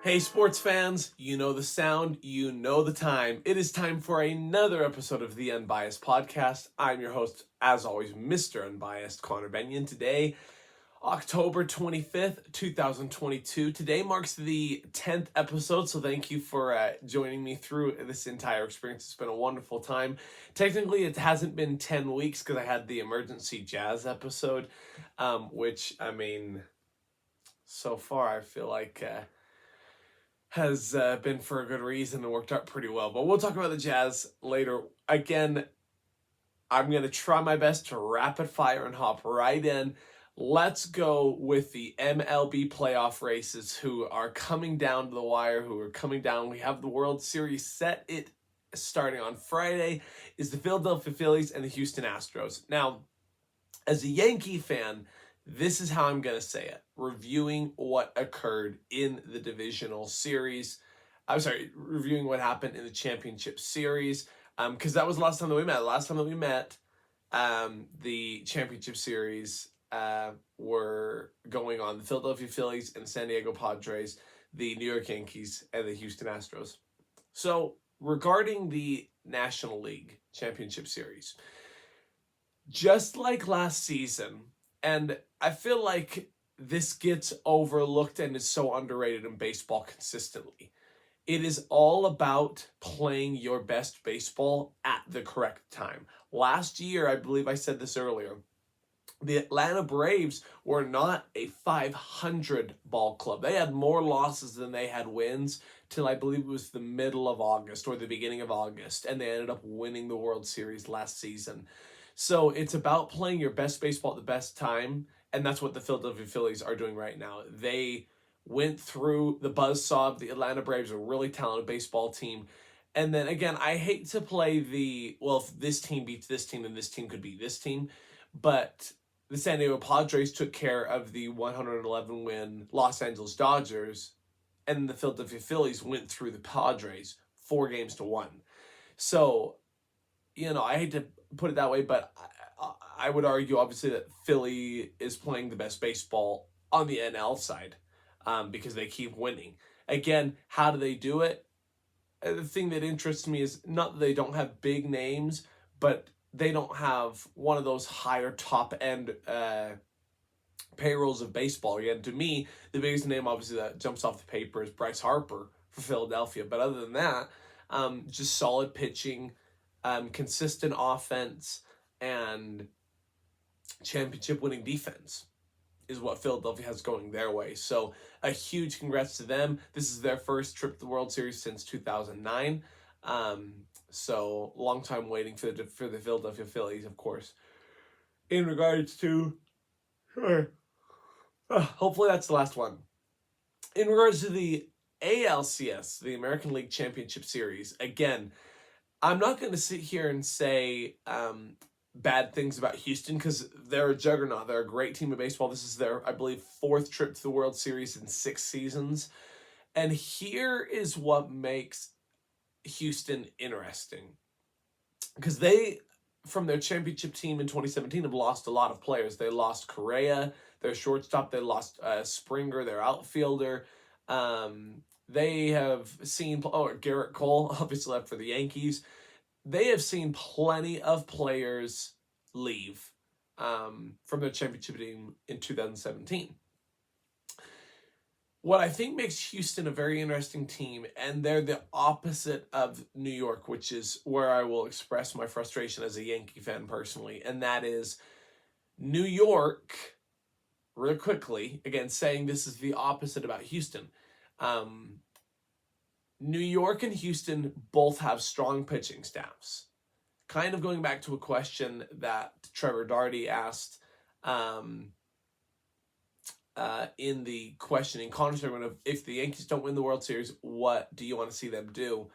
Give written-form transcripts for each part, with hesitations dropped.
Hey sports fans, you know the sound, you know the time. It is time for another episode of the Unbiased podcast. I'm your host, as always, Mr. Unbiased, Connor Bennion. Today, October 25th, 2022. Today marks the 10th episode, so thank you for joining me through this entire experience. It's been a wonderful time. Technically, it hasn't been 10 weeks because I had the emergency jazz episode, which, so far I feel like has been for a good reason and worked out pretty well. But we'll talk about the Jazz later. Again, I'm going to try my best to rapid fire and hop right in. Let's go with the MLB playoff races who are coming down to the wire, who are coming down. We have the World Series set. It starting on Friday is the Philadelphia Phillies and the Houston Astros. Now, as a Yankee fan, this is how I'm going to say it. Reviewing what occurred in the divisional series. Reviewing what happened in the championship series. Because that was the last time that we met. The last time that we met, the championship series were going on. The Philadelphia Phillies and the San Diego Padres, the New York Yankees, and the Houston Astros. So, regarding the National League Championship Series, just like last season, and I feel like this gets overlooked and is so underrated in baseball consistently. It is all about playing your best baseball at the correct time. Last year, I believe I said this earlier, the Atlanta Braves were not a 500 ball club. They had more losses than they had wins till I believe it was the middle of August or the beginning of August, and they ended up winning the World Series last season. So it's about playing your best baseball at the best time, and that's what the Philadelphia Phillies are doing right now. They went through the buzzsaw of the Atlanta Braves, a really talented baseball team. And then again, I hate to play if this team beats this team, then this team could beat this team. But the San Diego Padres took care of the 111-win Los Angeles Dodgers, and the Philadelphia Phillies went through the Padres 4-1. So, I hate to put it that way, but I would argue, obviously, that Philly is playing the best baseball on the NL side because they keep winning. Again, how do they do it? The thing that interests me is not that they don't have big names, but they don't have one of those higher top-end payrolls of baseball. Again, to me, the biggest name, obviously, that jumps off the paper is Bryce Harper for Philadelphia. But other than that, just solid pitching, consistent offense, and championship-winning defense is what Philadelphia has going their way. So a huge congrats to them. This is their first trip to the World Series since 2009. So long time waiting for the Philadelphia Phillies, of course. In regards to, hopefully that's the last one. In regards to the ALCS, the American League Championship Series, again, I'm not going to sit here and say bad things about Houston because they're a juggernaut. They're a great team of baseball. This is their, I believe, 4th trip to the World Series in 6 seasons. And here is what makes Houston interesting. Because they, from their championship team in 2017, have lost a lot of players. They lost Correa, their shortstop. They lost Springer, their outfielder. They have seen, Garrett Cole, obviously left for the Yankees. They have seen plenty of players leave from their championship team in 2017. What I think makes Houston a very interesting team, and they're the opposite of New York, which is where I will express my frustration as a Yankee fan personally, and that is New York, really quickly, again, saying this is the opposite about Houston. New York and Houston both have strong pitching staffs. Kind of going back to a question that Trevor Darty asked in the questioning Connor segment of, if the Yankees don't win the World Series, what do you want to see them do?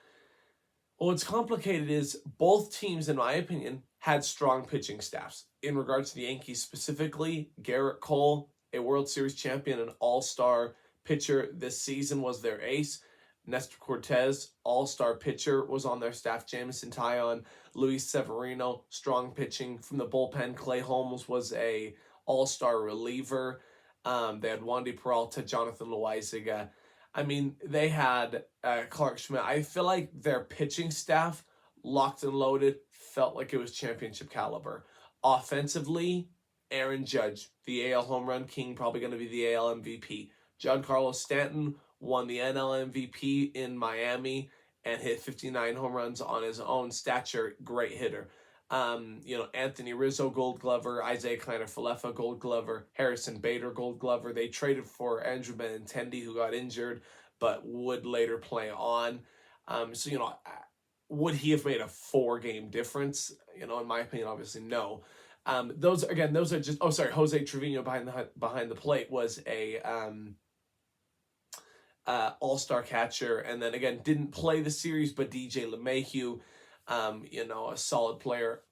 Well, what's complicated is both teams, in my opinion, had strong pitching staffs. In regards to the Yankees specifically, Garrett Cole, a World Series champion, an all-star pitcher this season, was their ace. Nestor Cortez, all-star pitcher, was on their staff. Jamison Taillon, Luis Severino, strong pitching from the bullpen. Clay Holmes was a all-star reliever. They had Wandy Peralta, Jonathan Loaizaga. I mean, they had Clark Schmidt. I feel like their pitching staff, locked and loaded, felt like it was championship caliber. Offensively, Aaron Judge, the AL home run king, probably going to be the AL MVP. Giancarlo Stanton won the NL MVP in Miami and hit 59 home runs on his own stature. Great hitter. Anthony Rizzo, Gold Glover, Isaiah Kleiner-Falefa, Gold Glover, Harrison Bader, Gold Glover. They traded for Andrew Benintendi, who got injured, but would later play on. Would he have made a 4-game difference? In my opinion, obviously no. Those are just. Oh, sorry, Jose Trevino behind the plate was a all-star catcher, and then again didn't play the series, but DJ LeMahieu. A solid player,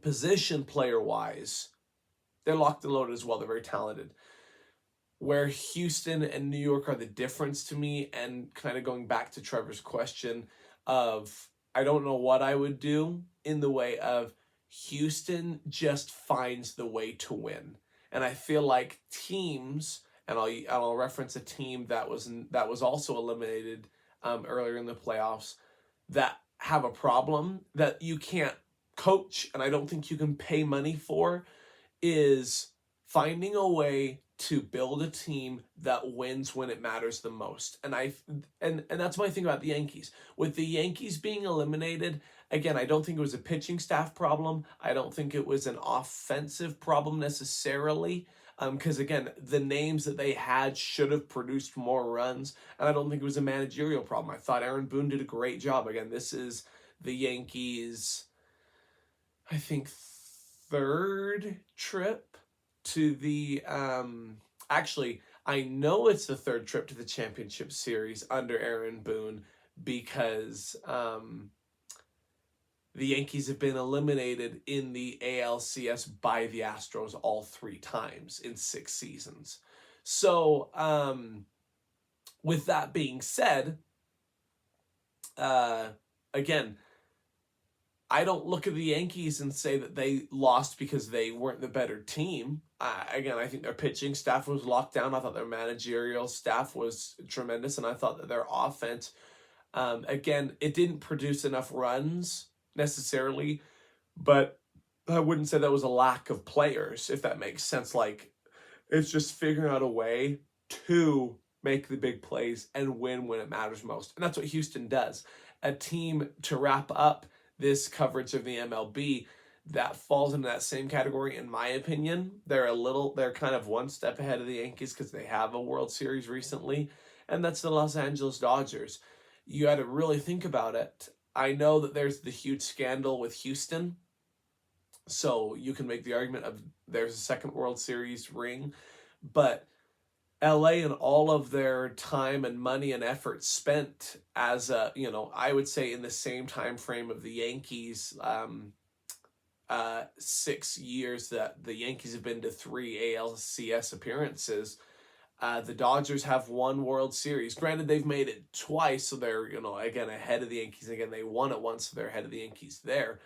position player wise, they're locked and loaded as well. They're very talented. Where Houston and New York are the difference to me, and kind of going back to Trevor's question of, I don't know what I would do in the way of Houston just finds the way to win. And I feel like teams, and I'll reference a team that was also eliminated earlier in the playoffs, that have a problem that you can't coach, and I don't think you can pay money for, is finding a way to build a team that wins when it matters the most. And that's my thing about the Yankees. With the Yankees being eliminated, again, I don't think it was a pitching staff problem. I don't think it was an offensive problem necessarily. Because again, the names that they had should have produced more runs, and I don't think it was a managerial problem. I thought Aaron Boone did a great job. Again, this is the Yankees, I think, 3rd trip to the actually, I know it's the 3rd trip to the championship series under Aaron Boone, because the Yankees have been eliminated in the ALCS by the Astros all 3 times in 6 seasons. So, with that being said, again, I don't look at the Yankees and say that they lost because they weren't the better team. Again, I think their pitching staff was locked down. I thought their managerial staff was tremendous, and I thought that their offense, again, it didn't produce enough runs necessarily, but I wouldn't say that was a lack of players, if that makes sense. Like, it's just figuring out a way to make the big plays and win when it matters most. And that's what Houston does. A team, to wrap up this coverage of the MLB, that falls into that same category, in my opinion. They're kind of one step ahead of the Yankees because they have a World Series recently, and that's the Los Angeles Dodgers. You got to really think about it. I know that there's the huge scandal with Houston, so you can make the argument of there's a 2nd World Series ring, but LA and all of their time and money and effort spent as I would say in the same time frame of the Yankees, 6 years that the Yankees have been to 3 ALCS appearances. The Dodgers have 1 World Series. Granted, they've made it twice, so they're, again, ahead of the Yankees. Again, they won it once, so they're ahead of the Yankees there.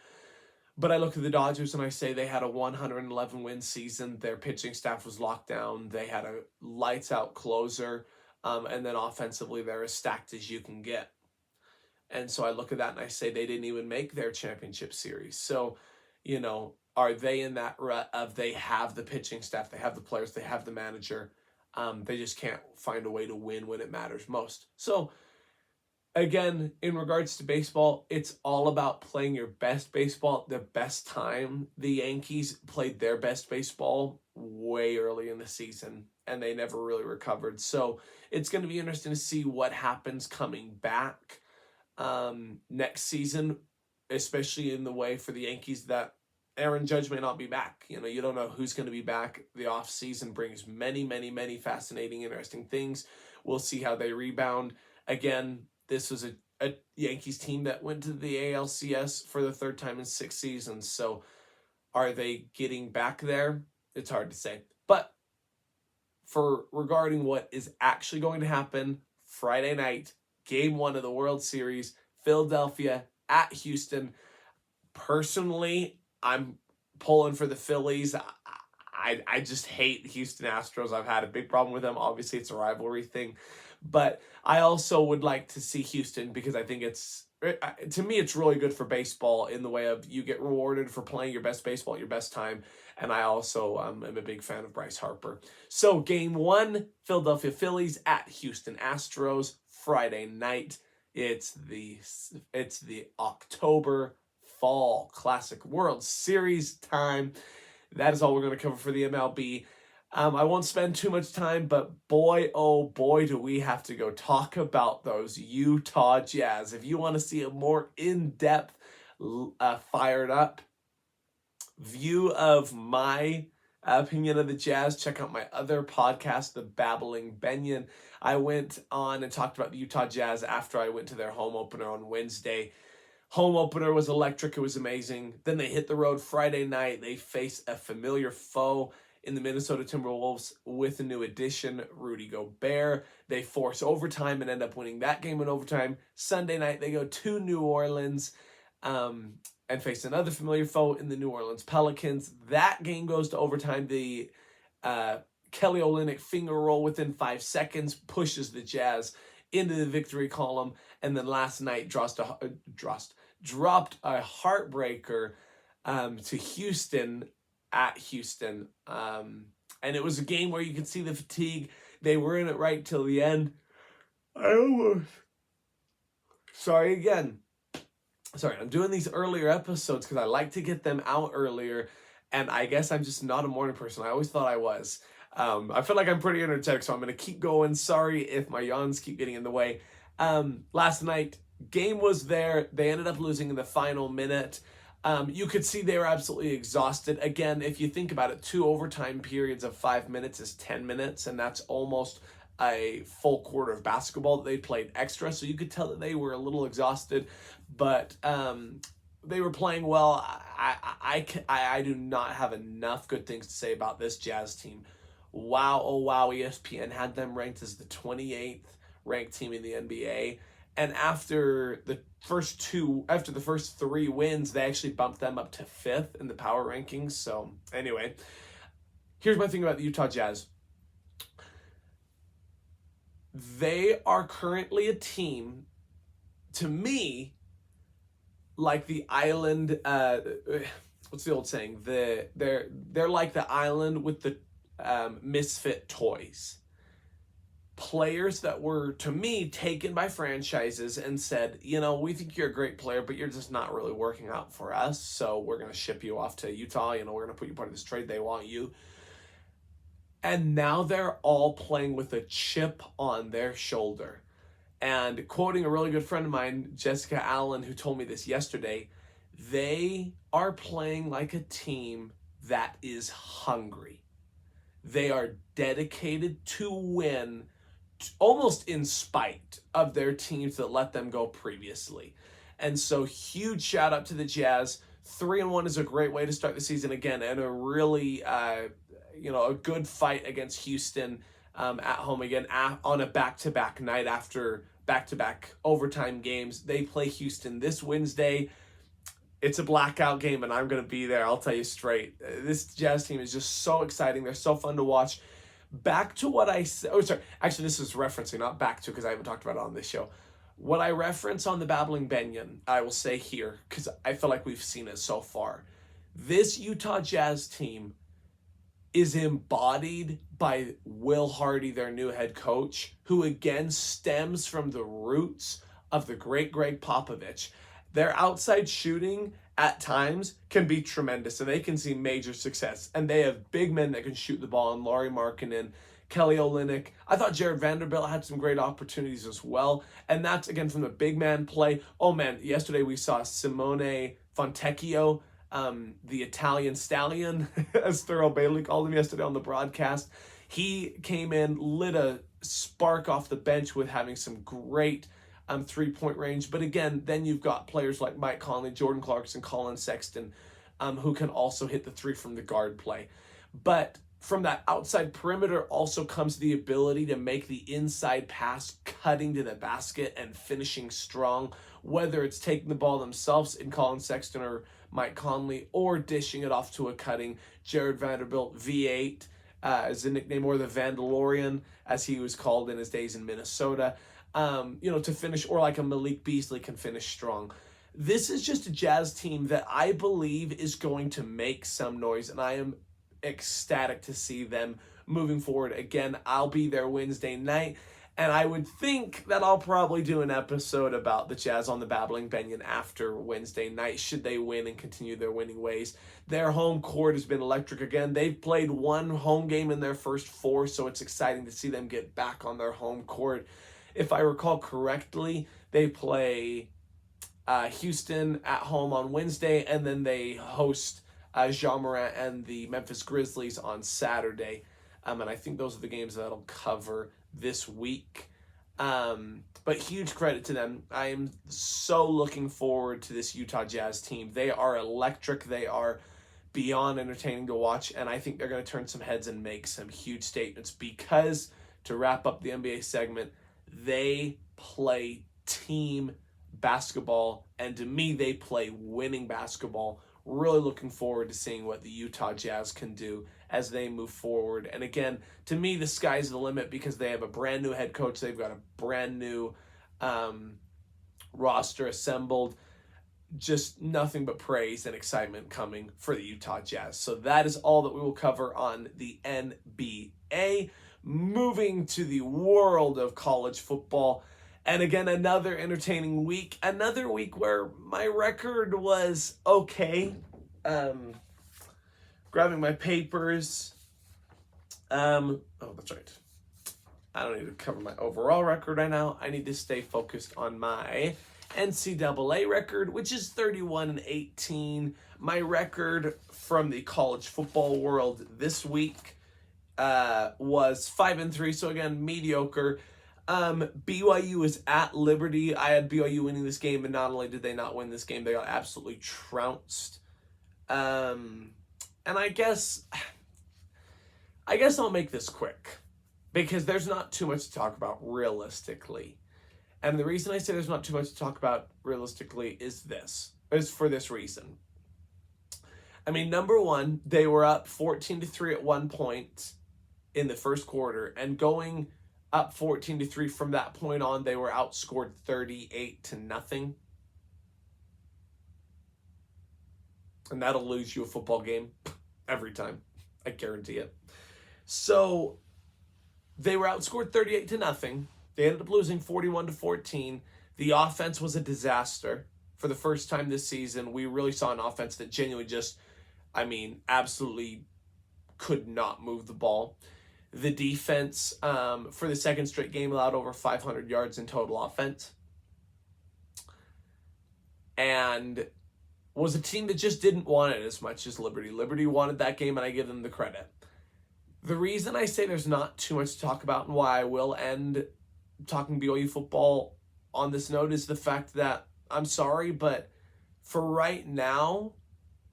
But I look at the Dodgers and I say they had a 111-win season. Their pitching staff was locked down. They had a lights-out closer. And then offensively, they're as stacked as you can get. And so I look at that and I say they didn't even make their championship series. So, are they in that rut of they have the pitching staff, they have the players, they have the manager, they just can't find a way to win when it matters most. So, again, in regards to baseball, it's all about playing your best baseball at the best time. The Yankees played their best baseball way early in the season, and they never really recovered. So it's going to be interesting to see what happens coming back next season, especially in the way for the Yankees that Aaron Judge may not be back. You don't know who's going to be back. The offseason brings many, many, many fascinating, interesting things. We'll see how they rebound. Again, this was a Yankees team that went to the ALCS for the 3rd time in 6 seasons. So are they getting back there? It's hard to say. But regarding what is actually going to happen Friday night, Game 1 of the World Series, Philadelphia at Houston. Personally, I'm pulling for the Phillies. I just hate Houston Astros. I've had a big problem with them. Obviously, it's a rivalry thing. But I also would like to see Houston because I think to me, it's really good for baseball in the way of you get rewarded for playing your best baseball at your best time. And I also am a big fan of Bryce Harper. So game 1, Philadelphia Phillies at Houston Astros, Friday night. It's the October Fall Classic World Series time. That is all we're going to cover for the MLB. I won't spend too much time, but boy, oh boy, do we have to go talk about those Utah Jazz. If you want to see a more in-depth, fired up view of my opinion of the Jazz, check out my other podcast, the BABBLING Bennion. I went on and talked about the Utah Jazz after I went to their home opener on Wednesday. Home opener was electric. It was amazing. Then they hit the road Friday night. They face a familiar foe in the Minnesota Timberwolves with a new addition, Rudy Gobert. They force overtime and end up winning that game in overtime. Sunday night, they go to New Orleans and face another familiar foe in the New Orleans Pelicans. That game goes to overtime. The Kelly Olynyk finger roll within 5 seconds pushes the Jazz into the victory column. And then last night dropped a heartbreaker to Houston at Houston. And it was a game where you could see the fatigue. They were in it right till the end. Sorry, I'm doing these earlier episodes because I like to get them out earlier. And I guess I'm just not a morning person. I always thought I was. I feel like I'm pretty energetic, so I'm going to keep going. Sorry if my yawns keep getting in the way. Last night, game was there. They ended up losing in the final minute. You could see they were absolutely exhausted. Again, if you think about it, 2 overtime periods of 5 minutes is 10 minutes, and that's almost a full quarter of basketball that they played extra. So you could tell that they were a little exhausted, but they were playing well. I do not have enough good things to say about this Jazz team. Wow, oh wow, ESPN had them ranked as the 28th ranked team in the NBA. And after the first 3 wins, they actually bumped them up to 5th in the power rankings. So anyway, here's my thing about the Utah Jazz. They are currently a team, to me, like the island. What's the old saying? They're like the island with the misfit toys. Players that were, to me, taken by franchises and said, we think you're a great player, but you're just not really working out for us, so we're going to ship you off to Utah. We're going to put you part of this trade. They want you. And now they're all playing with a chip on their shoulder. And quoting a really good friend of mine, Jessica Allen, who told me this yesterday, they are playing like a team that is hungry. They are dedicated to win, almost in spite of their teams that let them go previously. And so huge shout out to the Jazz. 3-1 is a great way to start the season again, and a really a good fight against Houston at home again on a back-to-back night after back-to-back overtime games. They play Houston this Wednesday. It's a blackout game, and I'm going to be there. I'll tell you straight. This Jazz team is just so exciting. They're so fun to watch. Back to what I said. Oh, sorry. Actually, this is referencing, not back to, because I haven't talked about it on this show. What I reference on the BABBLING Bennion, I will say here, because I feel like we've seen it so far. This Utah Jazz team is embodied by Will Hardy, their new head coach, who again stems from the roots of the great Greg Popovich. Their outside shooting at times can be tremendous, and they can see major success. And they have big men that can shoot the ball, and Lauri Markkanen, Kelly Olynyk. I thought Jared Vanderbilt had some great opportunities as well. And that's, again, from the big man play. Oh, man, yesterday we saw Simone Fontecchio, the Italian stallion, as Thurl Bailey called him yesterday on the broadcast. He came in, lit a spark off the bench with having some great three-point range. But again, then you've got players like Mike Conley, Jordan Clarkson, Colin Sexton, who can also hit the three from the guard play. But from that outside perimeter also comes the ability to make the inside pass, cutting to the basket and finishing strong, whether it's taking the ball themselves in Colin Sexton or Mike Conley, or dishing it off to a cutting Jared Vanderbilt, V8 as a nickname, or the Vandalorian as he was called in his days in Minnesota, to finish, or like a Malik Beasley can finish strong. This is just a Jazz team that I believe is going to make some noise, and I am ecstatic to see them moving forward. Again, I'll be there Wednesday night, and I would think that I'll probably do an episode about the Jazz on the Babbling Bennion after Wednesday night, should they win and continue their winning ways. Their home court has been electric again. They've played one home game in their first 4, so it's exciting to see them get back on their home court. If I recall correctly, they play Houston at home on Wednesday, and then they host Ja Morant and the Memphis Grizzlies on Saturday. And I think those are the games that'll cover this week. But huge credit to them. I am so looking forward to this Utah Jazz team. They are electric. They are beyond entertaining to watch, and I think they're going to turn some heads and make some huge statements because, to wrap up the NBA segment, they play team basketball, and to me, they play winning basketball. Really looking forward to seeing what the Utah Jazz can do as they move forward. And again, to me, the sky's the limit because they have a brand new head coach. They've got a brand new roster assembled. Just nothing but praise and excitement coming for the Utah Jazz. So that is all that we will cover on the NBA. Moving to the world of college football. And again, another entertaining week. Another week where my record was okay. Grabbing my papers. Oh, that's right. I don't need to cover my overall record right now. I need to stay focused on my NCAA record, which is 31-18. My record from the college football world this week was 5-3. So again, mediocre. BYU is at Liberty. I had BYU winning this game, and not only did they not win this game, they got absolutely trounced. And I guess I'll make this quick because there's not too much to talk about realistically. And the reason I say there's not too much to talk about realistically is for this reason. I mean, number one, they were up 14-3 at one point in the first quarter, and going up 14-3 from that point on, they were outscored 38-0. And that'll lose you a football game every time. I guarantee it. So they were outscored 38-0. They ended up losing 41-14. The offense was a disaster. For the first time this season, we really saw an offense that genuinely absolutely could not move the ball. The defense, for the second straight game, allowed over 500 yards in total offense. And was a team that just didn't want it as much as Liberty. Liberty wanted that game, and I give them the credit. The reason I say there's not too much to talk about and why I will end talking BYU football on this note is the fact that, I'm sorry, but for right now,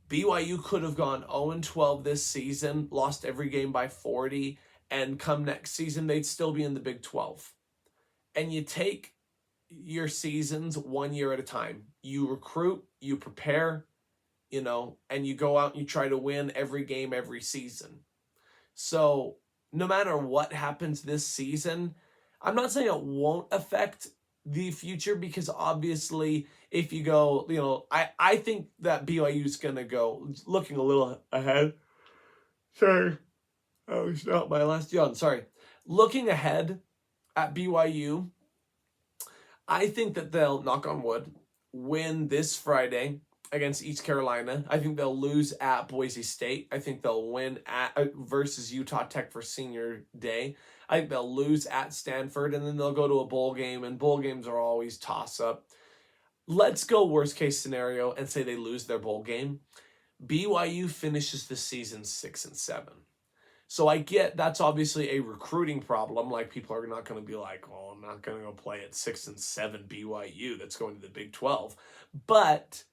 BYU could have gone 0-12 this season, lost every game by 40, and come next season, they'd still be in the Big 12. And you take your seasons 1 year at a time. You recruit, you prepare, and you go out and you try to win every game, every season. So no matter what happens this season, I'm not saying it won't affect the future, because obviously if you go, I think that BYU is going to go, looking a little ahead. Sorry. Oh, it's not my last yawn. Sorry. Looking ahead at BYU, I think that they'll, knock on wood, win this Friday against East Carolina. I think they'll lose at Boise State. I think they'll win versus Utah Tech for Senior Day. I think they'll lose at Stanford, and then they'll go to a bowl game, and bowl games are always toss-up. Let's go worst case scenario and say they lose their bowl game. BYU finishes the season 6-7. So I get that's obviously a recruiting problem. Like, people are not going to be like, well, I'm not going to go play at 6-7 BYU. That's going to the Big 12. But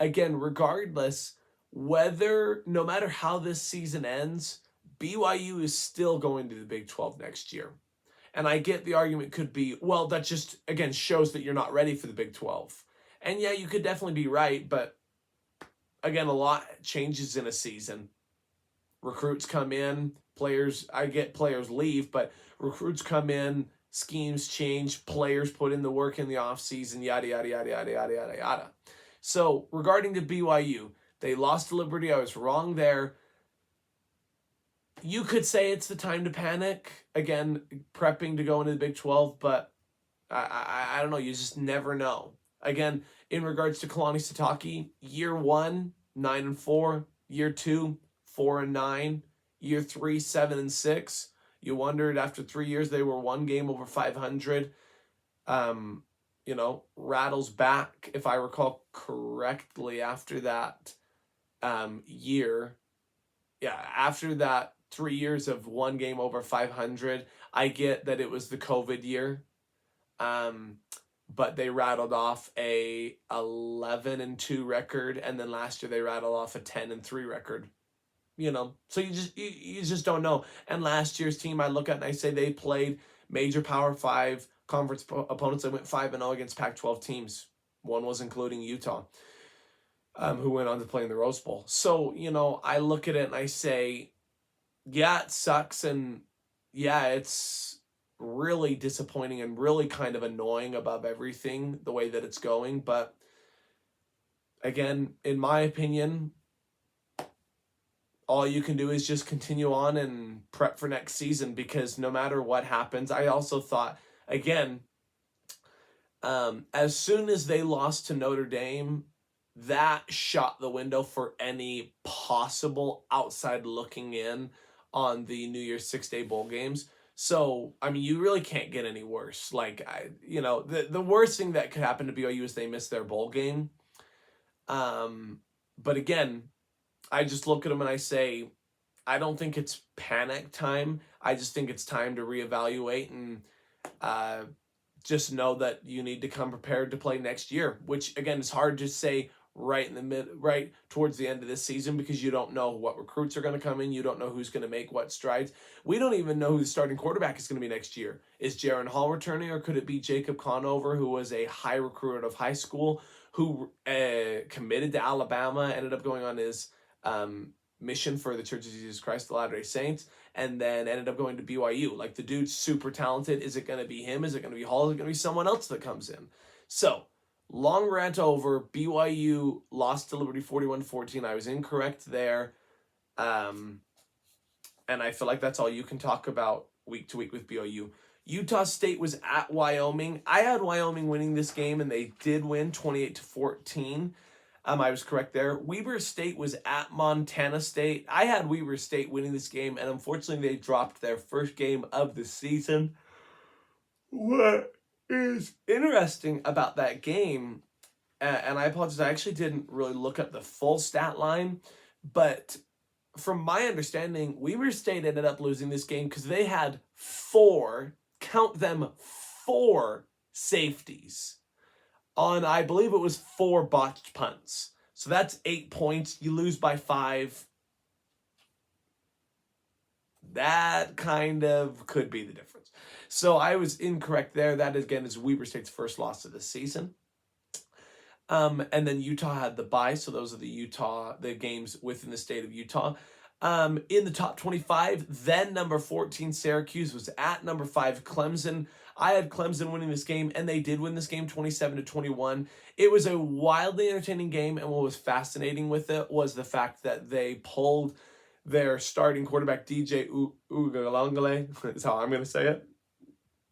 again, regardless, no matter how this season ends, BYU is still going to the Big 12 next year. And I get the argument could be, well, that just, again, shows that you're not ready for the Big 12. And yeah, you could definitely be right, but again, a lot changes in a season. Recruits come in, players leave, but recruits come in, schemes change, players put in the work in the offseason, yada, yada, yada, yada, yada, yada, yada. So regarding to BYU, they lost to Liberty. I was wrong there. You could say it's the time to panic. Again, prepping to go into the Big 12, but I don't know. You just never know. Again, in regards to Kalani Sitake, year 1, 9-4. Year 2, 4-9. Year 3, 7-6. You wondered after 3 years they were one game over 500. Rattles back, if I recall correctly, after that year. Yeah, after that 3 years of one game over 500, I get that it was the COVID year. But they rattled off a 11-2 record, and then last year they rattled off a 10-3 record. So you just don't know. And last year's team, I look at and I say they played major Power 5 conference opponents. They went 5-0 against Pac-12 teams. One was including Utah, who went on to play in the Rose Bowl. So, I look at it and I say, yeah, it sucks, and yeah, it's really disappointing and really kind of annoying above everything, the way that it's going. But again, in my opinion, all you can do is just continue on and prep for next season, because no matter what happens, I also thought, again, as soon as they lost to Notre Dame, that shot the window for any possible outside looking in on the New Year's 6-day bowl games. So, I mean, you really can't get any worse. The worst thing that could happen to BYU is they miss their bowl game. But again, I just look at them and I say, I don't think it's panic time. I just think it's time to reevaluate and just know that you need to come prepared to play next year, which again is hard to say right towards the end of this season, because you don't know what recruits are going to come in. You don't know who's going to make what strides. We don't even know who the starting quarterback is going to be next year. Is Jaron Hall returning, or could it be Jacob Conover, who was a high recruit out of high school, who committed to Alabama, ended up going on his mission for the Church of Jesus Christ of Latter-day Saints, and then ended up going to BYU. Like, the dude's super talented. Is it going to be him? Is it going to be Hall? Is it going to be someone else that comes in? So, long rant over. BYU lost to Liberty 41-14. I was incorrect there. And I feel like that's all you can talk about week to week with BYU. Utah State was at Wyoming. I had Wyoming winning this game, and they did win 28-14. I was correct there. Weber State was at Montana State. I had Weber State winning this game, and unfortunately they dropped their first game of the season. What is interesting about that game, and I apologize, I actually didn't really look up the full stat line, but from my understanding, Weber State ended up losing this game because they had 4 safeties on, I believe it was 4 botched punts. So that's 8 points. You lose by 5. That kind of could be the difference. So I was incorrect there. That, again, is Weber State's first loss of the season. And then Utah had the bye. So those are the games within the state of Utah. In the top 25, then number 14, Syracuse was at number 5, Clemson. I had Clemson winning this game, and they did win this game 27-21. It was a wildly entertaining game, and what was fascinating with it was the fact that they pulled their starting quarterback, DJ Uiagalelei, is how I'm going to say it.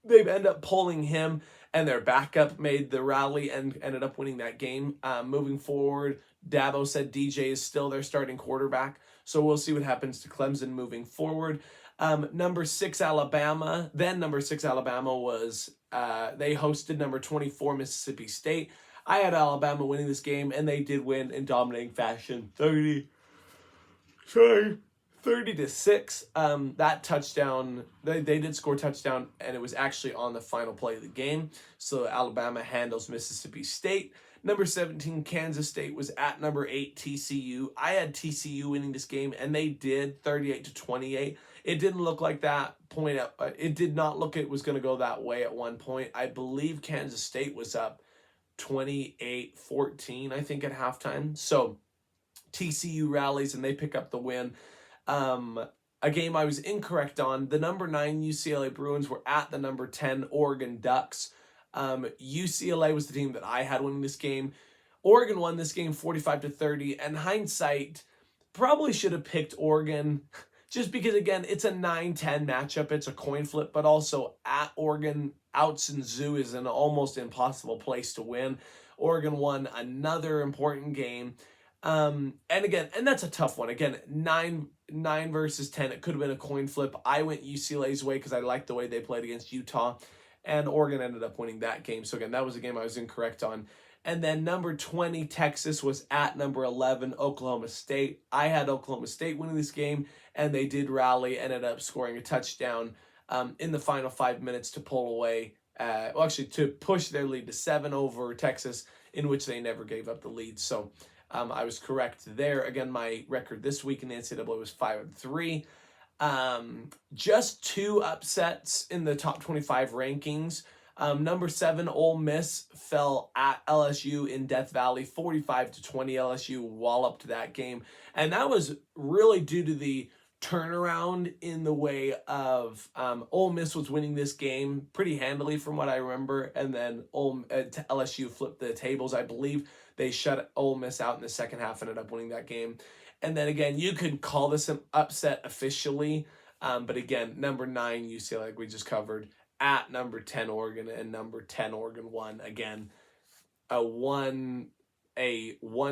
They ended up pulling him, and their backup made the rally and ended up winning that game. Moving forward, Dabo said DJ is still their starting quarterback, so we'll see what happens to Clemson moving forward. Number 6 Alabama was, they hosted number 24 Mississippi State. I had Alabama winning this game, and they did win in dominating fashion, 30-6. That touchdown, they did score a touchdown, and it was actually on the final play of the game. So Alabama handles Mississippi State. Number 17, Kansas State was at number 8, TCU. I had TCU winning this game, and they did, 38-28. It didn't look like that point. It did not look it was going to go that way at one point. I believe Kansas State was up 28-14, I think, at halftime. So TCU rallies, and they pick up the win. A game I was incorrect on. The number 9 UCLA Bruins were at the number 10 Oregon Ducks. UCLA was the team that I had winning this game. Oregon won this game 45-30, and hindsight, probably should have picked Oregon just because, again, it's a 9-10 matchup. It's a coin flip, but also at Oregon, Outson Zoo is an almost impossible place to win. Oregon won another important game. And that's a tough one. Again, 9 versus 10. It could have been a coin flip. I went UCLA's way because I liked the way they played against Utah, and Oregon ended up winning that game. So again, that was a game I was incorrect on. And then number 20, Texas was at number 11, Oklahoma State. I had Oklahoma State winning this game, and they did rally, ended up scoring a touchdown in the final 5 minutes to pull away, to push their lead to 7 over Texas, in which they never gave up the lead. So I was correct there. Again, my record this week in the NCAA was 5-3. Just 2 upsets in the top 25 rankings. Number 7, Ole Miss fell at LSU in Death Valley, 45-20. LSU walloped that game. And that was really due to the turnaround in the way of Ole Miss was winning this game pretty handily from what I remember. And then LSU flipped the tables. I believe they shut Ole Miss out in the second half, ended up winning that game. And then again, you could call this an upset officially. But again, number 9, UCLA, like we just covered, at number 10 Oregon, and number 10 Oregon won. Again, a one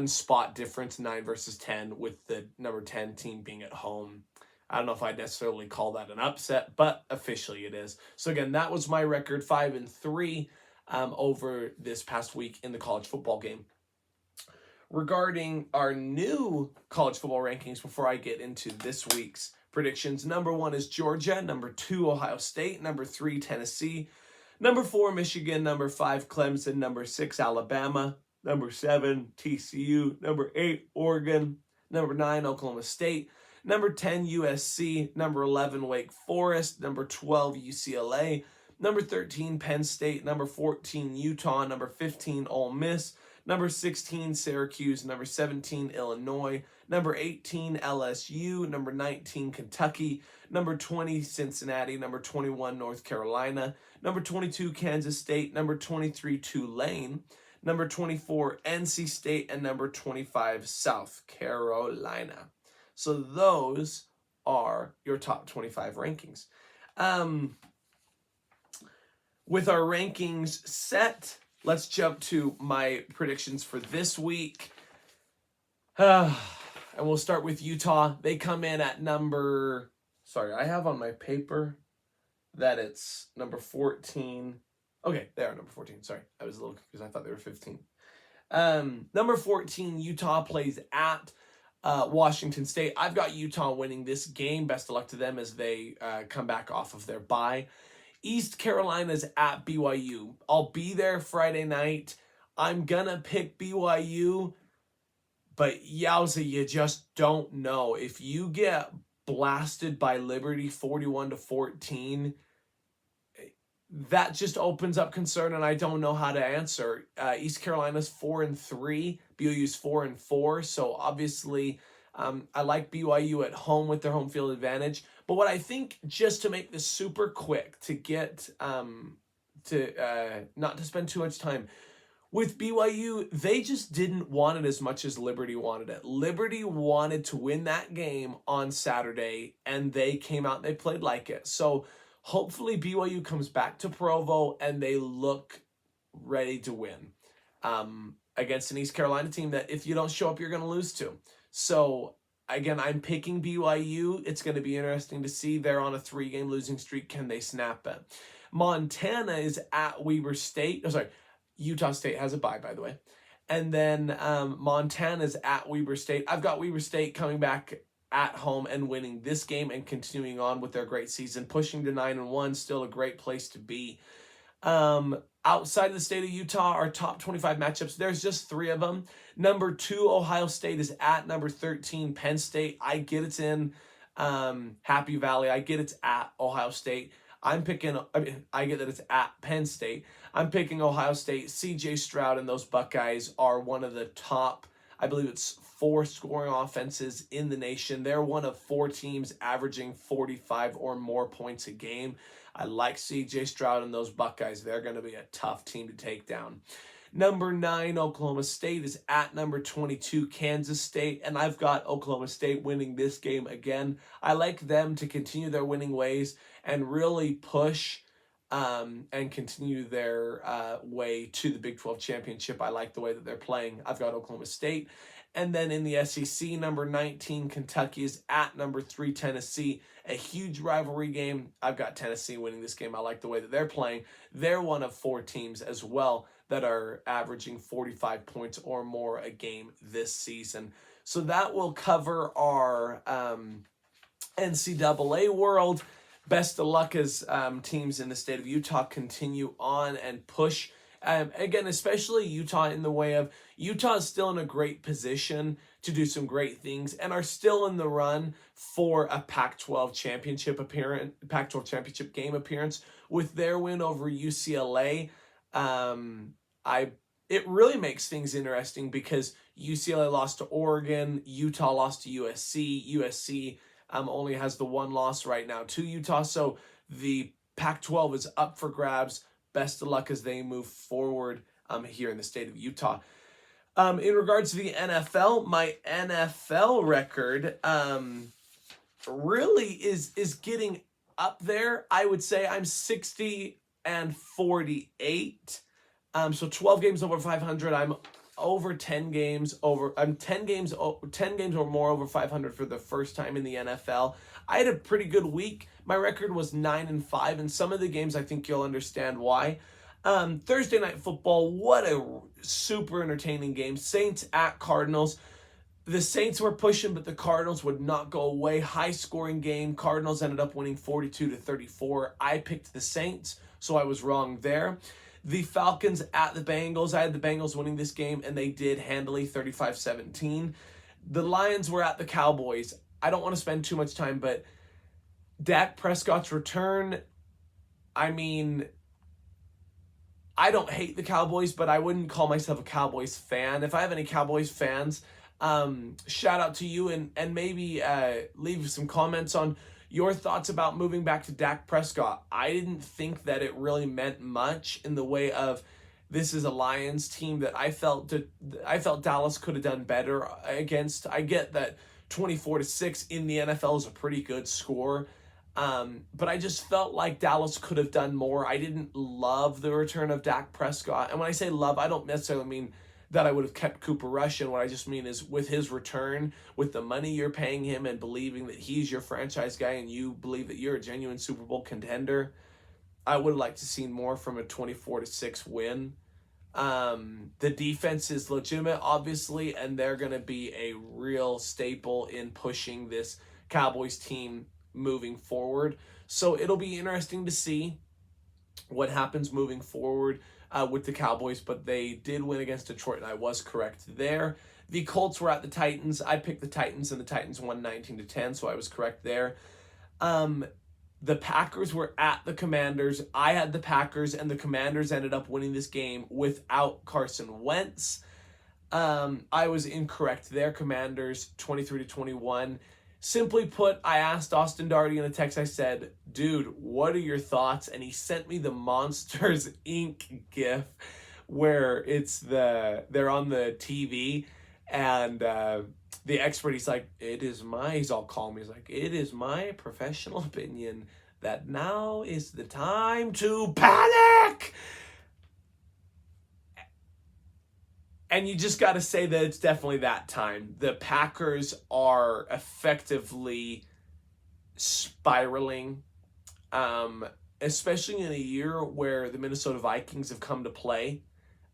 spot difference, 9 versus 10, with the number 10 team being at home. I don't know if I'd necessarily call that an upset, but officially it is. So again, that was my record, 5-3 over this past week in the college football game. Regarding our new college football rankings, before I get into this week's predictions, number 1 is Georgia, number 2 Ohio State, number 3 Tennessee, number 4 Michigan, number 5 Clemson, number 6 Alabama, number 7 TCU, number 8 Oregon, number 9 Oklahoma State, number 10 USC, number 11 Wake Forest, number 12 UCLA, number 13 Penn State, number 14 Utah, number 15 Ole Miss, number 16 Syracuse, number 17 Illinois, number 18 LSU, number 19 Kentucky, number 20 Cincinnati, number 21 North Carolina, number 22 Kansas State, number 23 Tulane, number 24 NC State, and number 25 South Carolina. So those are your top 25 rankings. With our rankings set, let's jump to my predictions for this week. And we'll start with Utah. They come in at I have on my paper that it's number 14. Okay, they are number 14. Sorry, I was a little confused. I thought they were 15. Number 14, Utah plays at Washington State. I've got Utah winning this game. Best of luck to them as they come back off of their bye. East Carolina's at BYU. I'll be there Friday night. I'm going to pick BYU, but yowza, you just don't know. If you get blasted by Liberty 41-14, that just opens up concern, and I don't know how to answer. East Carolina's 4-3, BYU's 4-4, so obviously I like BYU at home with their home field advantage. But what I think, just to make this super quick, to get not to spend too much time with BYU, they just didn't want it as much as Liberty wanted it. Liberty wanted to win that game on Saturday, and they came out and they played like it. So hopefully BYU comes back to Provo and they look ready to win against an East Carolina team that if you don't show up, you're going to lose to. So again, I'm picking BYU. It's going to be interesting to see. They're on a 3-game losing streak. Can they snap it? Montana is at Weber State. Utah State has a bye, by the way. And then Montana's at Weber State. I've got Weber State coming back at home and winning this game and continuing on with their great season, pushing to 9-1, still a great place to be. Outside of the state of Utah, our top 25 matchups, there's just 3 of them. Number 2, Ohio State is at number 13, Penn State. I get it's in Happy Valley. I get it's at Ohio State. I get that it's at Penn State. I'm picking Ohio State. CJ Stroud and those Buckeyes are one of the top, I believe it's 4 scoring offenses in the nation. They're one of 4 teams averaging 45 or more points a game. I like CJ Stroud and those Buckeyes. They're going to be a tough team to take down. Number 9, Oklahoma State is at number 22, Kansas State, and I've got Oklahoma State winning this game again. I like them to continue their winning ways and really push and continue their way to the Big 12 championship. I like the way that they're playing. I've got Oklahoma State. And then in the SEC, number 19, Kentucky is at number 3, Tennessee. A huge rivalry game. I've got Tennessee winning this game. I like the way that they're playing. They're one of 4 teams as well that are averaging 45 points or more a game this season. So that will cover our NCAA world. Best of luck as teams in the state of Utah continue on and push. Again, especially Utah in the way of Utah is still in a great position to do some great things and are still in the run for a Pac-12 championship appearance, Pac-12 championship game appearance with their win over UCLA. It really makes things interesting because UCLA lost to Oregon, Utah lost to USC. USC only has the 1 loss right now to Utah, so the Pac-12 is up for grabs. Best of luck as they move forward here in the state of Utah. In regards to the NFL, my NFL record really is getting up there. I would say I'm 60-48. So 12 games over 500. I'm over 10 games over. I'm 10 games or more over 500 for the first time in the NFL. I had a pretty good week. My record was 9-5, and some of the games I think you'll understand why. Thursday night football, what a super entertaining game. Saints at Cardinals. The Saints were pushing, but the Cardinals would not go away. High scoring game. Cardinals ended up winning 42-34. I picked the Saints, so I was wrong there. The Falcons at the Bengals. I had the Bengals winning this game, and they did handily, 35-17. The Lions were at the Cowboys. I don't want to spend too much time, but Dak Prescott's return, I mean, I don't hate the Cowboys, but I wouldn't call myself a Cowboys fan. If I have any Cowboys fans, shout out to you and maybe leave some comments on your thoughts about moving back to Dak Prescott. I didn't think that it really meant much in the way of this is a Lions team that I felt Dallas could have done better against. I get that 24-6 in the NFL is a pretty good score. But I just felt like Dallas could have done more. I didn't love the return of Dak Prescott. And when I say love, I don't necessarily mean that I would have kept Cooper Rush in. What I just mean is with his return, with the money you're paying him and believing that he's your franchise guy and you believe that you're a genuine Super Bowl contender, I would have liked to see more from a 24-6 win. The defense is legitimate, obviously, and they're going to be a real staple in pushing this Cowboys team moving forward. So it'll be interesting to see what happens moving forward with the Cowboys, but they did win against Detroit, and I was correct there. The Colts were at the Titans. I picked the Titans, and the Titans won 19-10, so I was correct there. The Packers were at the Commanders. I had the Packers, and the Commanders ended up winning this game without Carson Wentz. I was incorrect there. Commanders 23-21. Simply put, I asked Austin Darty in a text. I said, dude, what are your thoughts? And he sent me the Monsters Inc. gif where they're on the TV and the expert, he's like, he's all calm. He's like, it is my professional opinion that now is the time to panic. And you just got to say that it's definitely that time. The Packers are effectively spiraling, especially in a year where the Minnesota Vikings have come to play.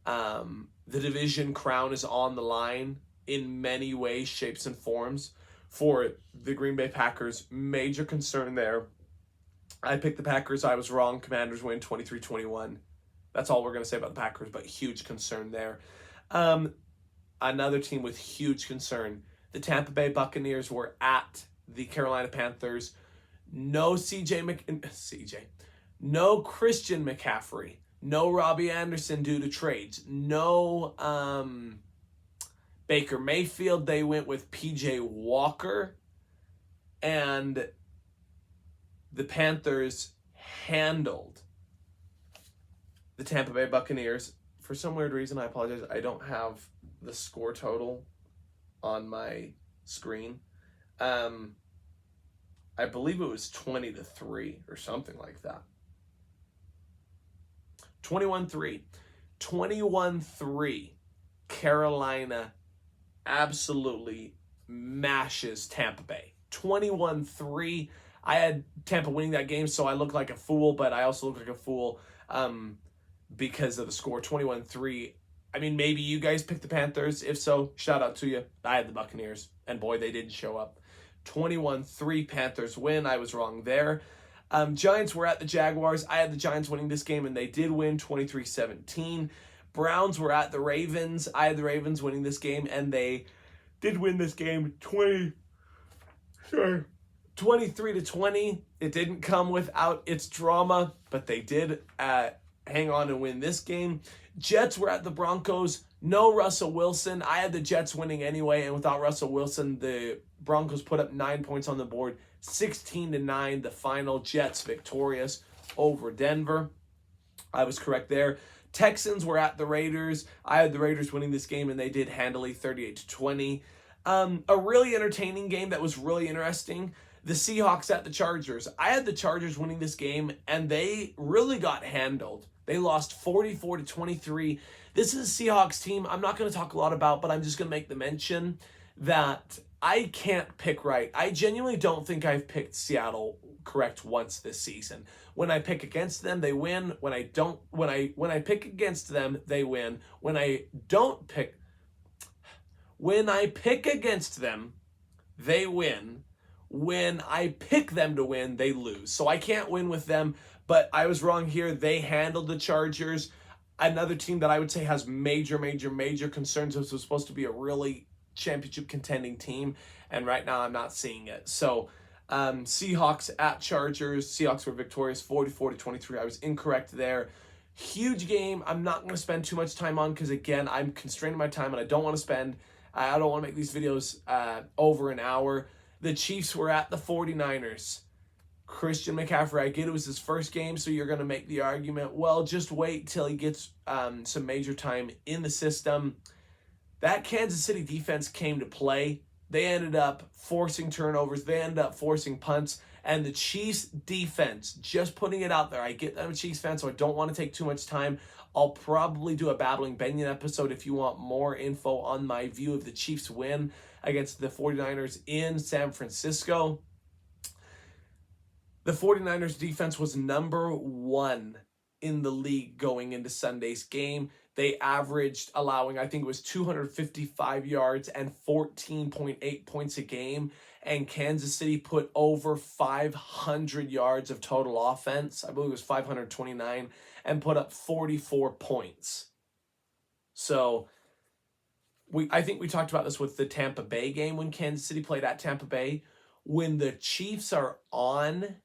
The division crown is on the line in many ways, shapes, and forms for the Green Bay Packers. Major concern there. I picked the Packers. I was wrong. Commanders win 23-21. That's all we're going to say about the Packers, but huge concern there. Another team with huge concern. The Tampa Bay Buccaneers were at the Carolina Panthers. No no Christian McCaffrey. No Robbie Anderson due to trades. No Baker Mayfield. They went with PJ Walker. And the Panthers handled the Tampa Bay Buccaneers. For some weird reason, I apologize, I don't have the score total on my screen. I believe it was 20-3 or something like that. 21-3. 21-3. Carolina absolutely mashes Tampa Bay. 21-3. I had Tampa winning that game, so I look like a fool, but I also look like a fool because of the score, 21-3. I mean, maybe you guys picked the Panthers. If so, shout out to you. I had the Buccaneers, and boy, they didn't show up. 21-3 Panthers win. I was wrong there. Giants were at the Jaguars. I had the Giants winning this game, and they did win 23-17. Browns were at the Ravens. I had the Ravens winning this game, and they did win this game 23-20. It didn't come without its drama, but they did hang on and win this game. Jets were at the Broncos. No Russell Wilson. I had the Jets winning anyway, and without Russell Wilson, the Broncos put up 9 points on the board. 16-9, the final. Jets victorious over Denver. I was correct there. Texans were at the Raiders. I had the Raiders winning this game, and they did handily 38-20. A really entertaining game that was really interesting. The Seahawks at the Chargers. I had the Chargers winning this game, and they really got handled. They lost 44-23. This is a Seahawks team I'm not going to talk a lot about, but I'm just going to make the mention that I can't pick right. I genuinely don't think I've picked Seattle correct once this season. When I pick against them, they win. When I pick against them, they win. When I pick against them, they win. When I pick them to win, they lose. So I can't win with them, but I was wrong here. They handled the Chargers. Another team that I would say has major concerns. This was supposed to be a really championship contending team, and right now I'm not seeing it. So Seahawks at Chargers. Seahawks were victorious 44-23. I was incorrect there. Huge game. I'm not going to spend too much time on because, again, I'm constraining my time, and I don't want to make these videos over an hour. The Chiefs were at the 49ers. Christian McCaffrey, I get it was his first game, so you're going to make the argument, well, just wait till he gets some major time in the system. That Kansas City defense came to play. They ended up forcing turnovers. They ended up forcing punts. And the Chiefs defense, just putting it out there, I get that I'm a Chiefs fan, so I don't want to take too much time. I'll probably do a Babbling Bennion episode if you want more info on my view of the Chiefs win against the 49ers in San Francisco. The 49ers defense was number 1 in the league going into Sunday's game. They averaged allowing, I think it was 255 yards and 14.8 points a game. And Kansas City put over 500 yards of total offense. I believe it was 529, and put up 44 points. So I think we talked about this with the Tampa Bay game when Kansas City played at Tampa Bay. When the Chiefs are on,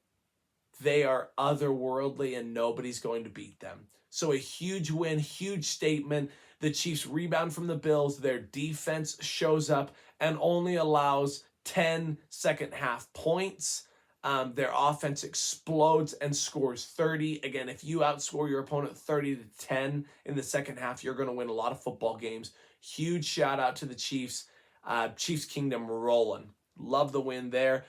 they are otherworldly and nobody's going to beat them. So a huge win, huge statement. The Chiefs rebound from the Bills. Their defense shows up and only allows 10 second half points. Their offense explodes and scores 30. Again, if you outscore your opponent 30-10 in the second half, you're going to win a lot of football games. Huge shout out to the Chiefs. Chiefs Kingdom rolling. Love the win there.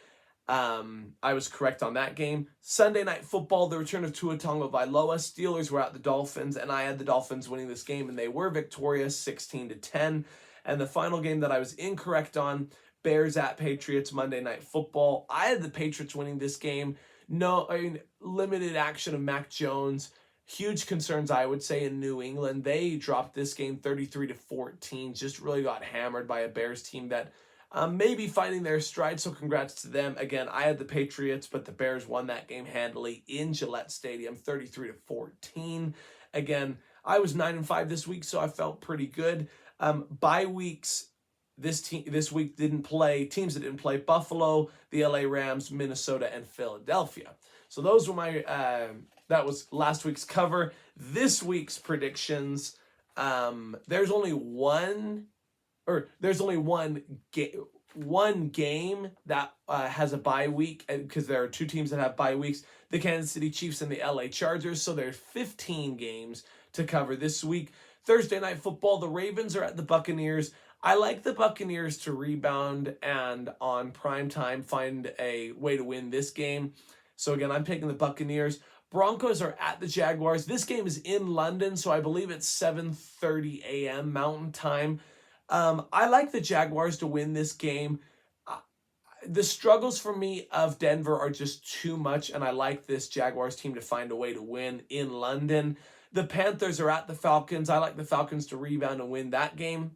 I was correct on that game. Sunday Night Football, the return of Tua Tagovailoa. Steelers were at the Dolphins, and I had the Dolphins winning this game, and they were victorious 16-10. And the final game that I was incorrect on, Bears at Patriots, Monday Night Football. I had the Patriots winning this game. Limited action of Mac Jones. Huge concerns, I would say, in New England. They dropped this game 33-14. Just really got hammered by a Bears team that maybe finding their stride, so congrats to them. Again, I had the Patriots, but the Bears won that game handily in Gillette Stadium, 33-14. Again, I was 9-5 this week, so I felt pretty good. Bye weeks this week didn't play. Teams that didn't play: Buffalo, the LA Rams, Minnesota, and Philadelphia. So those were my that was last week's cover. This week's predictions. There's only one game that has a bye week, because there are two teams that have bye weeks: the Kansas City Chiefs and the LA Chargers. So there's 15 games to cover this week. Thursday night football, the Ravens are at the Buccaneers. I like the Buccaneers to rebound and on prime time find a way to win this game. So again, I'm picking the Buccaneers. Broncos are at the Jaguars. This game is in London, so I believe it's 7:30 a.m. Mountain Time. I like the Jaguars to win this game. The struggles for me of Denver are just too much, and I like this Jaguars team to find a way to win in London. The Panthers are at the Falcons. I like the Falcons to rebound and win that game.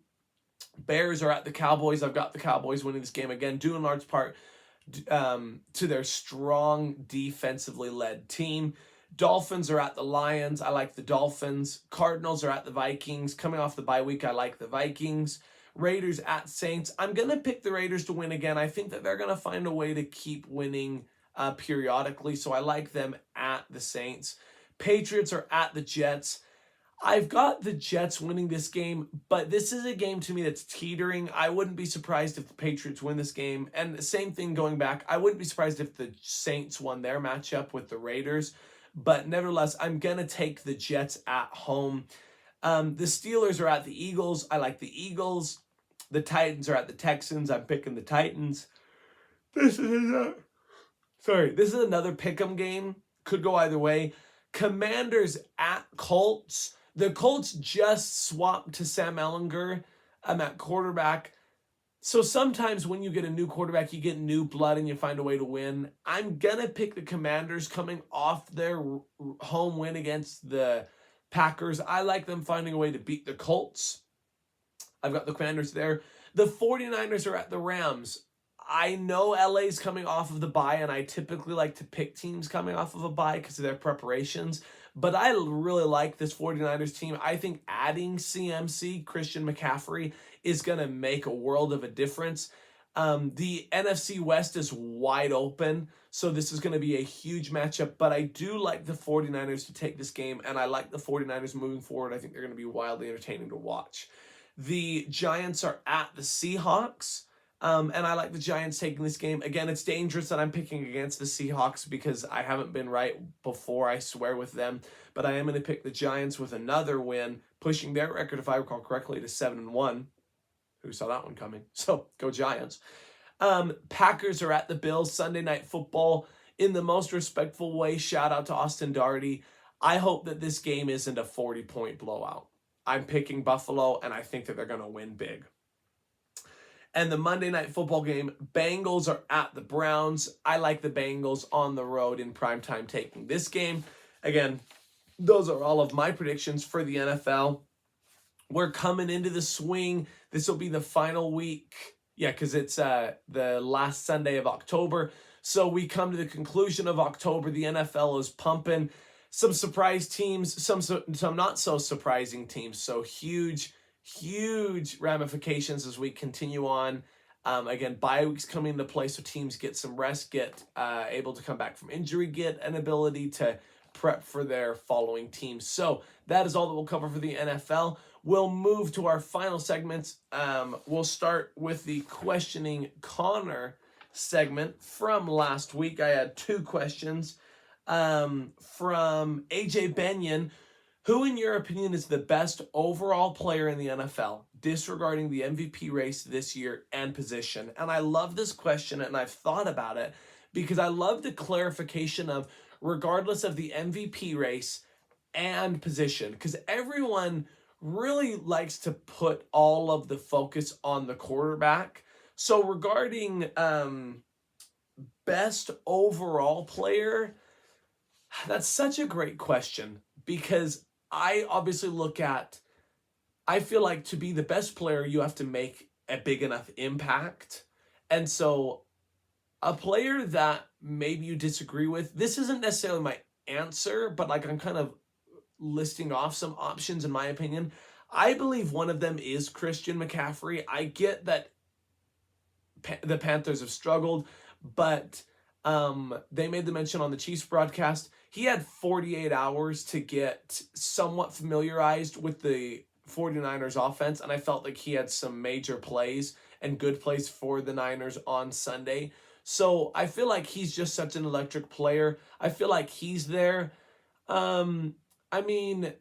Bears are at the Cowboys. I've got the Cowboys winning this game again, due in large part to their strong defensively led team. Dolphins are at the Lions. I like the Dolphins. Cardinals are at the Vikings. Coming off the bye week, I like the Vikings. Raiders at Saints. I'm going to pick the Raiders to win again. I think that they're going to find a way to keep winning periodically, so I like them at the Saints. Patriots are at the Jets. I've got the Jets winning this game, but this is a game to me that's teetering. I wouldn't be surprised if the Patriots win this game. And the same thing going back, I wouldn't be surprised if the Saints won their matchup with the Raiders. But nevertheless, I'm going to take the Jets at home. The Steelers are at the Eagles. I like the Eagles. The Titans are at the Texans. I'm picking the Titans. This is another pick'em game. Could go either way. Commanders at Colts. The Colts just swapped to Sam Ehlinger at quarterback. So sometimes when you get a new quarterback, you get new blood and you find a way to win. I'm going to pick the Commanders coming off their home win against the Packers. I like them finding a way to beat the Colts. I've got the Commanders there. The 49ers are at the Rams. I know LA's coming off of the bye, and I typically like to pick teams coming off of a bye because of their preparations. But I really like this 49ers team. I think adding CMC, Christian McCaffrey, is going to make a world of a difference. The NFC West is wide open, so this is going to be a huge matchup. But I do like the 49ers to take this game, and I like the 49ers moving forward. I think they're going to be wildly entertaining to watch. The Giants are at the Seahawks. And I like the Giants taking this game. Again, it's dangerous that I'm picking against the Seahawks because I haven't been right before, I swear, with them. But I am going to pick the Giants with another win, pushing their record, if I recall correctly, to 7-1. Who saw that one coming? So, go Giants. Packers are at the Bills. Sunday Night Football. In the most respectful way, shout out to Austin Daugherty. I hope that this game isn't a 40-point blowout. I'm picking Buffalo, and I think that they're going to win big. And the Monday Night Football game, Bengals are at the Browns. I like the Bengals on the road in primetime taking this game. Again, those are all of my predictions for the NFL. We're coming into the swing. This will be the final week. Yeah, because it's the last Sunday of October. So we come to the conclusion of October. The NFL is pumping. Some surprise teams, some not so surprising teams. So huge ramifications as we continue on. Again, bye weeks coming into play, so teams get some rest, get able to come back from injury, get an ability to prep for their following teams. So that is all that we'll cover for the NFL. We'll move to our final segments. We'll start with the Questioning Connor segment from last week. I had two questions from AJ Bennion. Who, in your opinion, is the best overall player in the NFL, disregarding the MVP race this year and position? And I love this question, and I've thought about it because I love the clarification of regardless of the MVP race and position, because everyone really likes to put all of the focus on the quarterback. So regarding best overall player, that's such a great question because I obviously I feel like to be the best player, you have to make a big enough impact. And so a player that maybe you disagree with, this isn't necessarily my answer, but like I'm kind of listing off some options in my opinion. I believe one of them is Christian McCaffrey. I get that the Panthers have struggled, but they made the mention on the Chiefs broadcast. He had 48 hours to get somewhat familiarized with the 49ers offense, and I felt like he had some major plays and good plays for the Niners on Sunday. So I feel like he's just such an electric player. I feel like he's there. I mean,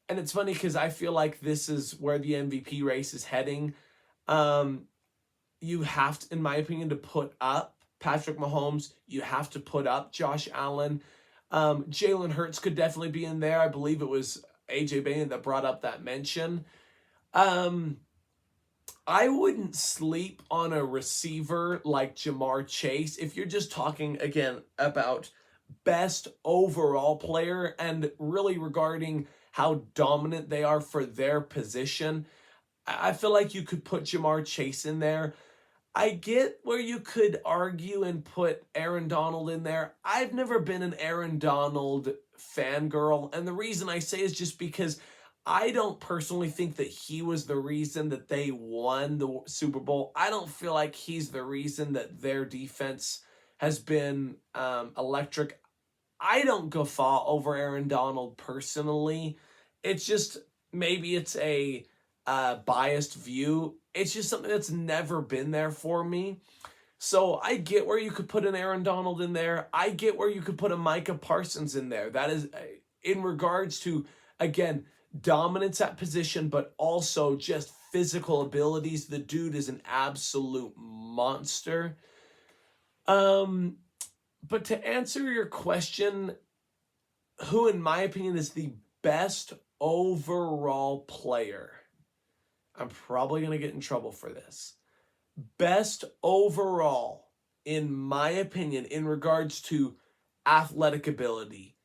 and it's funny because I feel like this is where the MVP race is heading. You have to, in my opinion, to put up Patrick Mahomes. You have to put up Josh Allen. Jalen Hurts could definitely be in there. I believe it was AJ Bennion that brought up that mention. I wouldn't sleep on a receiver like Jamar Chase. If you're just talking, again, about best overall player and really regarding how dominant they are for their position, I feel like you could put Jamar Chase in there. I get where you could argue and put Aaron Donald in there. I've never been an Aaron Donald fangirl, and the reason I say is just because I don't personally think that he was the reason that they won the Super Bowl. I don't feel like he's the reason that their defense has been electric. I don't guffaw over Aaron Donald personally. It's just, maybe it's a biased view. It's just something that's never been there for me. So I get where you could put an Aaron Donald in there. I get where you could put a Micah Parsons in there. That is in regards to, again, dominance at position, but also just physical abilities. The dude is an absolute monster. But to answer your question, who in my opinion is the best overall player? I'm probably going to get in trouble for this. Best overall, in my opinion, in regards to athletic ability,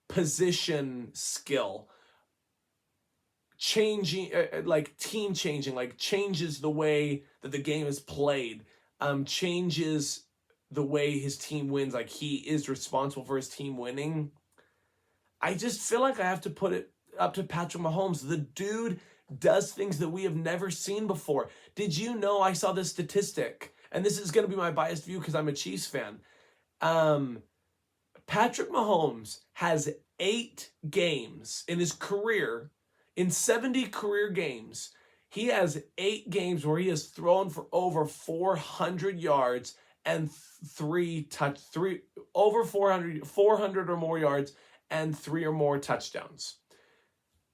position skill, changing, like team changing, like changes the way that the game is played, changes the way his team wins, like he is responsible for his team winning. I just feel like I have to put it up to Patrick Mahomes. The dude does things that we have never seen before. Did you know, I saw this statistic, and this is going to be my biased view because I'm a Chiefs fan. Patrick Mahomes has 8 games in his career, in 70 career games. He has 8 games where he has thrown for over 400 yards and 400 or more yards and 3 or more touchdowns.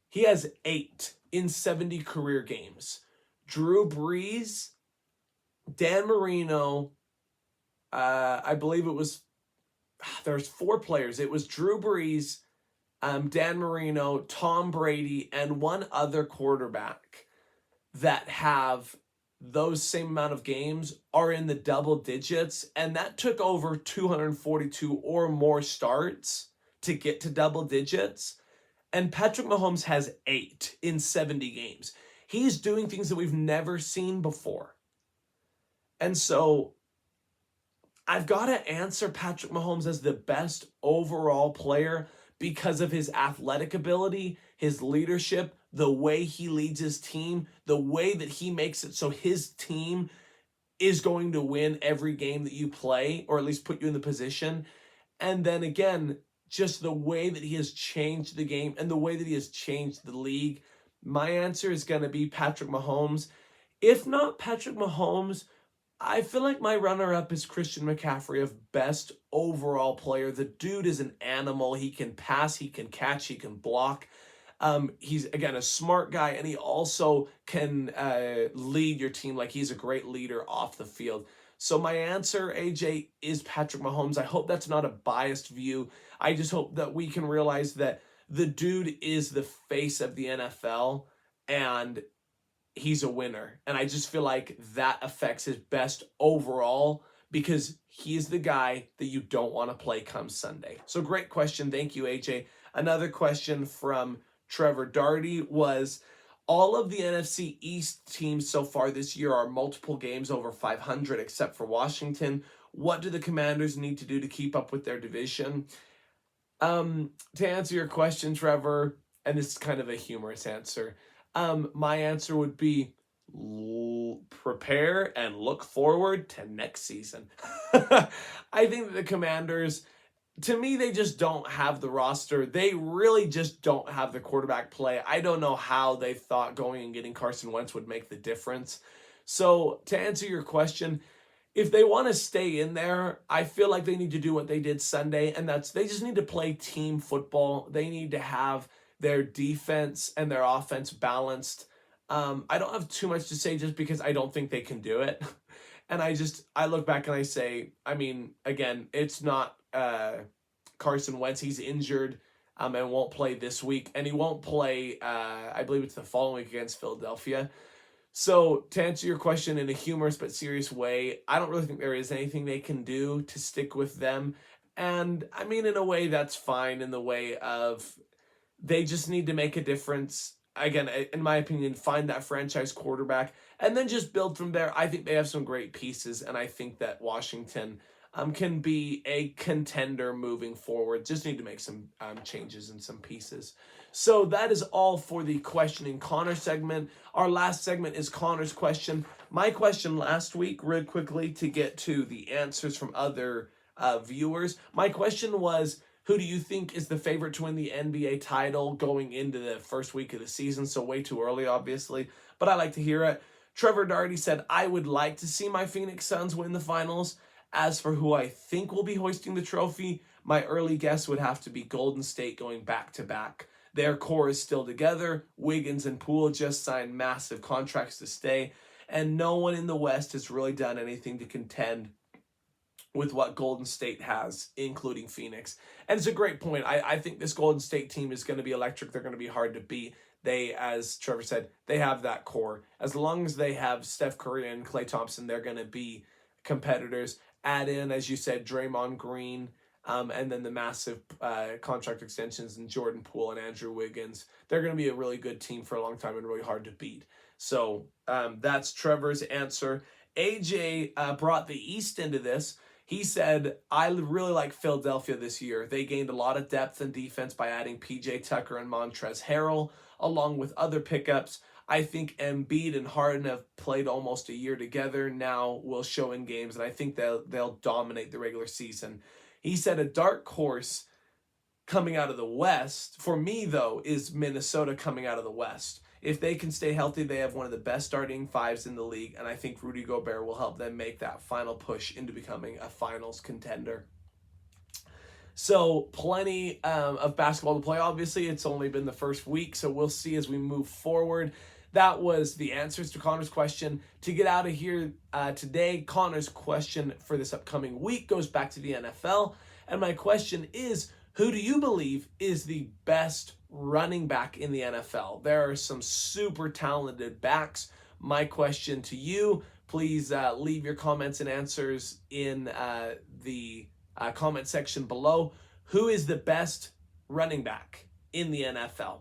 He has 8 in 70 career games. Drew Brees, Dan Marino, I believe it was, there's 4 players. It was Drew Brees, Dan Marino, Tom Brady, and one other quarterback that have those same amount of games are in the double digits, and that took over 242 or more starts to get to double digits. And Patrick Mahomes has 8 in 70 games. He's doing things that we've never seen before. And so I've got to answer Patrick Mahomes as the best overall player because of his athletic ability, his leadership, the way he leads his team, the way that he makes it so his team is going to win every game that you play, or at least put you in the position. And then again, just the way that he has changed the game and the way that he has changed the league. My answer is going to be Patrick Mahomes. If not Patrick Mahomes, I feel like my runner-up is Christian McCaffrey of best overall player. The dude is an animal. He can pass, he can catch, he can block. He's, again, a smart guy, and he also can lead your team. Like, he's a great leader off the field. So my answer, AJ, is Patrick Mahomes. I hope that's not a biased view. I just hope that we can realize that the dude is the face of the NFL, and he's a winner. And I just feel like that affects his best overall because he's the guy that you don't want to play come Sunday. So great question. Thank you, AJ. Another question from Trevor Darty was, all of the NFC East teams so far this year are multiple games over 500 except for Washington. What do the Commanders need to do to keep up with their division? To answer your question, Trevor, and this is kind of a humorous answer, my answer would be prepare and look forward to next season. I think that the Commanders, to me, they just don't have the roster. They really just don't have the quarterback play. I don't know how they thought going and getting Carson Wentz would make the difference. So to answer your question, if they want to stay in there, I feel like they need to do what they did Sunday, and that's they just need to play team football. They need to have their defense and their offense balanced. I don't have too much to say just because I don't think they can do it. And I look back and I say, I mean, again, it's not Carson Wentz. He's injured and won't play this week, and he won't play, I believe it's the following week against Philadelphia. So to answer your question in a humorous but serious way, I don't really think there is anything they can do to stick with them. And I mean, in a way, that's fine in the way of they just need to make a difference. Again, in my opinion, find that franchise quarterback and then just build from there. I think they have some great pieces, and I think that Washington can be a contender moving forward. Just need to make some changes and some pieces. So that is all for the questioning Connor segment. Our last segment is Connor's question. My question last week, real quickly, to get to the answers from other viewers. My question was, who do you think is the favorite to win the NBA title going into the first week of the season? So way too early, obviously, but I like to hear it. Trevor Darty said, I would like to see my Phoenix Suns win the finals. As for who I think will be hoisting the trophy, my early guess would have to be Golden State going back-to-back. Their core is still together. Wiggins and Poole just signed massive contracts to stay, and no one in the West has really done anything to contend with what Golden State has, including Phoenix. And it's a great point. I think this Golden State team is going to be electric. They're going to be hard to beat. They, as Trevor said, they have that core. As long as they have Steph Curry and Klay Thompson, they're going to be competitors. Add in, as you said, Draymond Green, and then the massive contract extensions in Jordan Poole and Andrew Wiggins. They're going to be a really good team for a long time and really hard to beat. So that's Trevor's answer. AJ brought the East into this. He said, I really like Philadelphia this year. They gained a lot of depth and defense by adding P.J. Tucker and Montrezl Harrell, along with other pickups. I think Embiid and Harden have played almost a year together now, will show in games, and I think they'll dominate the regular season. He said a dark horse coming out of the West, for me, though, is Minnesota coming out of the West. If they can stay healthy, they have one of the best starting fives in the league, and I think Rudy Gobert will help them make that final push into becoming a finals contender. So plenty of basketball to play. Obviously, it's only been the first week, so we'll see as we move forward. That was the answers to Connor's question. To get out of here today, Connor's question for this upcoming week goes back to the NFL. And my question is, who do you believe is the best running back in the NFL? There are some super talented backs. My question to you, please leave your comments and answers in the comment section below. Who is the best running back in the NFL?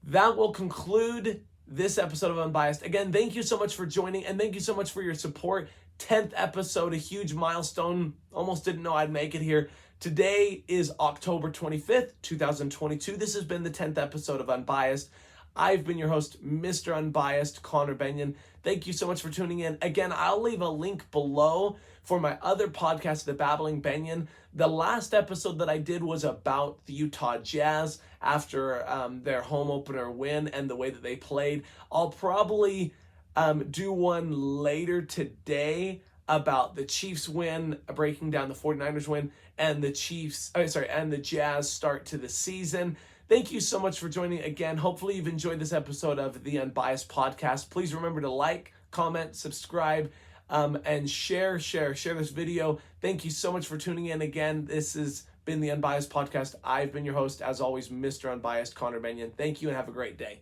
That will conclude this episode of Unbiased. Again, thank you so much for joining, and thank you so much for your support. 10th episode, a huge milestone. Almost didn't know I'd make it here. Today is October 25th, 2022. This has been the 10th episode of Unbiased. I've been your host, Mr. Unbiased, Connor Bennion. Thank you so much for tuning in. Again, I'll leave a link below for my other podcast, the Babbling Bennion. The last episode that I did was about the Utah Jazz after their home opener win and the way that they played. I'll probably do one later today about the Chiefs win, breaking down the 49ers win, and the the Jazz start to the season. Thank you so much for joining again. Hopefully you've enjoyed this episode of the Unbiased Podcast. Please remember to like, comment, subscribe, and share this video. Thank you so much for tuning in again. This has been the Unbiased Podcast. I've been your host, as always, Mr. Unbiased, Connor Bennion. Thank you and have a great day.